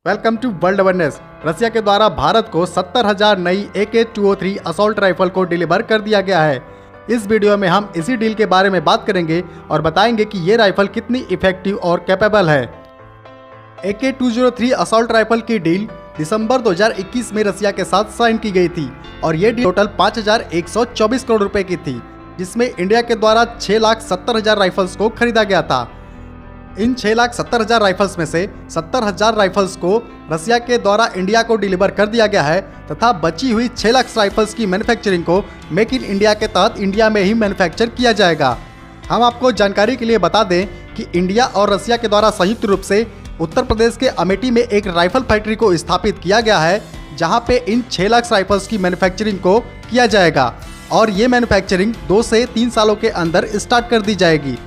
Welcome to world awareness. Russia के द्वारा भारत को 70,000 नई AK-203 असॉल्ट राइफल को डिलीवर कर दिया गया है। इस वीडियो में हम इसी डील के बारे में बात करेंगे और बताएंगे कि ये राइफल कितनी इफेक्टिव और कैपेबल है। AK-203 असॉल्ट राइफल की डील दिसंबर 2021 में रसिया के साथ साइन की गई थी और ये डील टोटल 5,124 करोड़ रुपए की थी, जिसमें इंडिया के द्वारा 6,70,000 राइफल्स को खरीदा गया था। इन 6,70,000 राइफल्स में से 70,000 राइफल्स को रसिया के द्वारा इंडिया को डिलीवर कर दिया गया है तथा बची हुई 6 लाख राइफल्स की मैन्युफैक्चरिंग को मेक इन इंडिया के तहत इंडिया में ही मैन्युफैक्चर किया जाएगा। हम आपको जानकारी के लिए बता दें कि इंडिया और रसिया के द्वारा संयुक्त रूप से उत्तर प्रदेश के अमेठी में एक राइफल फैक्ट्री को स्थापित किया गया है, जहां पे इन 6 लाख राइफल्स की मैन्युफैक्चरिंग को किया जाएगा और ये मैन्युफैक्चरिंग 2 से 3 सालों के अंदर स्टार्ट कर दी जाएगी।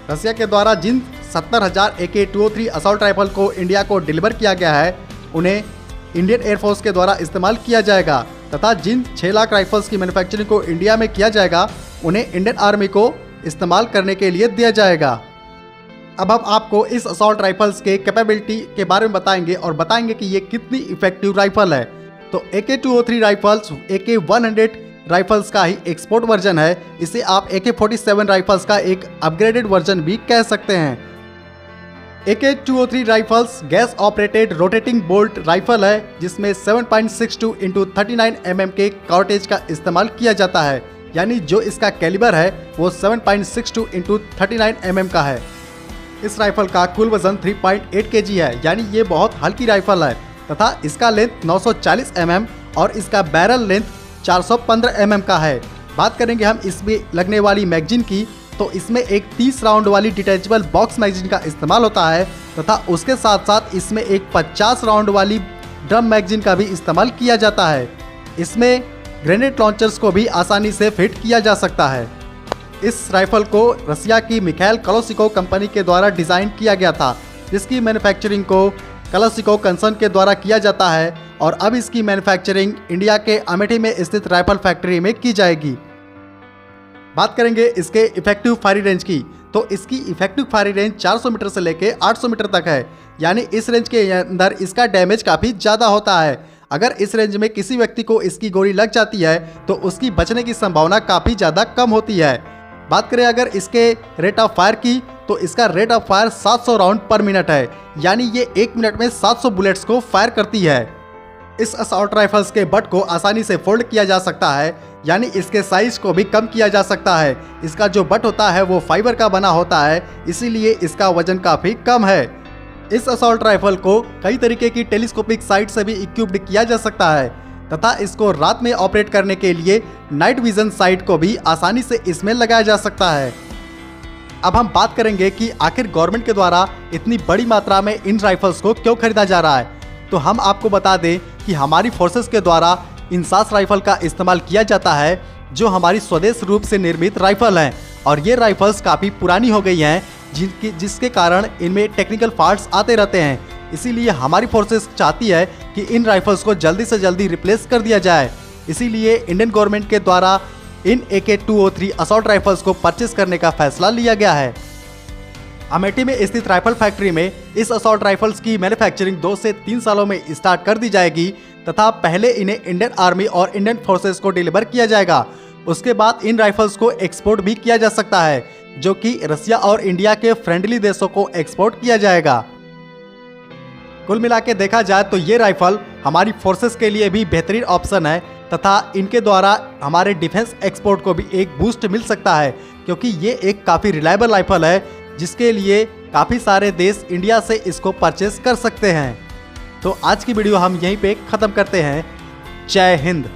रसिया के द्वारा जिन 70,000 AK-203 असॉल्ट राइफल को इंडिया को डिलीवर किया गया है, उन्हें इंडियन एयरफोर्स के द्वारा इस्तेमाल किया जाएगा तथा जिन 6 लाख राइफल्स की मैन्युफैक्चरिंग को इंडिया में किया जाएगा, उन्हें इंडियन आर्मी को इस्तेमाल करने के लिए दिया जाएगा। अब हम आपको इस असॉल्ट राइफल्स के कैपेबिलिटी के बारे में बताएंगे और बताएंगे कि ये कितनी इफेक्टिव राइफल है। तो AK-203 राइफल्स AK-100 राइफल्स का ही एक्सपोर्ट वर्जन है। इसे आप AK-47 राइफल्स का एक अपग्रेडेड वर्जन भी कह सकते हैं। AK-203 rifles gas operated rotating bolt rifle है, जिसमें 7.62 × 39 mm के कार्टेज का इस्तेमाल किया जाता है, यानी जो इसका कैलिबर है वो 7.62 × 39 mm का है। इस राइफल का कुल वजन 3.8 kg है, यानी ये बहुत हल्की राइफल है तथा इसका लेंथ 940 mm और इसका बैरल लेंथ 415 mm का है। बात करेंगे हम इसमें लगने वाली मैगजीन की, तो इसमें एक 30 राउंड वाली डिटैचेबल बॉक्स मैगजीन का इस्तेमाल होता है तथा उसके साथ साथ इसमें एक 50 राउंड वाली ड्रम मैगजीन का भी इस्तेमाल किया जाता है। इसमें ग्रेनेड लॉन्चर्स को भी आसानी से फिट किया जा सकता है। इस राइफल को रसिया की मिखाइल कलोसिको कंपनी के द्वारा डिज़ाइन किया गया था, जिसकी मैन्युफैक्चरिंग को कलोसिको कंसर्न के द्वारा किया जाता है और अब इसकी मैन्युफैक्चरिंग इंडिया के अमेठी में स्थित राइफल फैक्ट्री में की जाएगी। बात करेंगे इसके इफेक्टिव फायरिंग रेंज की, तो इसकी इफेक्टिव फायरिंग रेंज 400 मीटर से लेकर 800 मीटर तक है, यानी इस रेंज के अंदर इसका डैमेज काफ़ी ज़्यादा होता है। अगर इस रेंज में किसी व्यक्ति को इसकी गोली लग जाती है तो उसकी बचने की संभावना काफ़ी ज़्यादा कम होती है। बात करें अगर इसके रेट ऑफ फायर की, तो इसका रेट ऑफ फायर 700 राउंड पर मिनट है, यानी ये 1 मिनट में 700 बुलेट्स को फायर करती है। इस असॉल्ट राइफल्स के बट को आसानी से फोल्ड किया जा सकता है, यानी इसके साइज को भी कम किया जा सकता है। इसका जो बट होता है वो फाइबर का बना होता है, इसीलिए इसका वजन काफ़ी कम है। इस असॉल्ट राइफल को कई तरीके की टेलीस्कोपिक साइट से भी इक्विप्ड किया जा सकता है तथा इसको रात में ऑपरेट करने के लिए नाइट विजन साइट को भी आसानी से इसमें लगाया जा सकता है। अब हम बात करेंगे कि आखिर गवर्नमेंट के द्वारा इतनी बड़ी मात्रा में इन राइफल्स को क्यों खरीदा जा रहा है। तो हम आपको बता दें कि हमारी फोर्सेस के द्वारा इन 7 राइफल का इस्तेमाल किया जाता है, जो हमारी स्वदेश रूप से निर्मित राइफल हैं और ये राइफल्स काफ़ी पुरानी हो गई हैं, जिसके कारण इनमें टेक्निकल फॉल्ट्स आते रहते हैं। इसीलिए हमारी फोर्सेस चाहती है कि इन राइफल्स को जल्दी से जल्दी रिप्लेस कर दिया जाए। इसीलिए इंडियन गवर्नमेंट के द्वारा इन AK-203 असॉल्ट राइफल्स को परचेस करने का फैसला लिया गया है। अमेठी में स्थित राइफल फैक्ट्री में इस असॉल्ट राइफल्स की मैन्युफैक्चरिंग 2 से 3 सालों में स्टार्ट कर दी जाएगी तथा पहले इन्हें इंडियन आर्मी और इंडियन फोर्सेस को डिलीवर किया जाएगा। उसके बाद इन राइफल्स को एक्सपोर्ट भी किया जा सकता है, जो कि रसिया और इंडिया के फ्रेंडली देशों को एक्सपोर्ट किया जाएगा। कुल मिला के देखा जाए तो ये राइफल हमारी फोर्सेस के लिए भी बेहतरीन ऑप्शन है तथा इनके द्वारा हमारे डिफेंस एक्सपोर्ट को भी एक बूस्ट मिल सकता है, क्योंकि ये एक काफ़ी रिलायबल राइफल है, जिसके लिए काफ़ी सारे देश इंडिया से इसको परचेस कर सकते हैं। तो आज की वीडियो हम यहीं पे ख़त्म करते हैं। जय हिंद।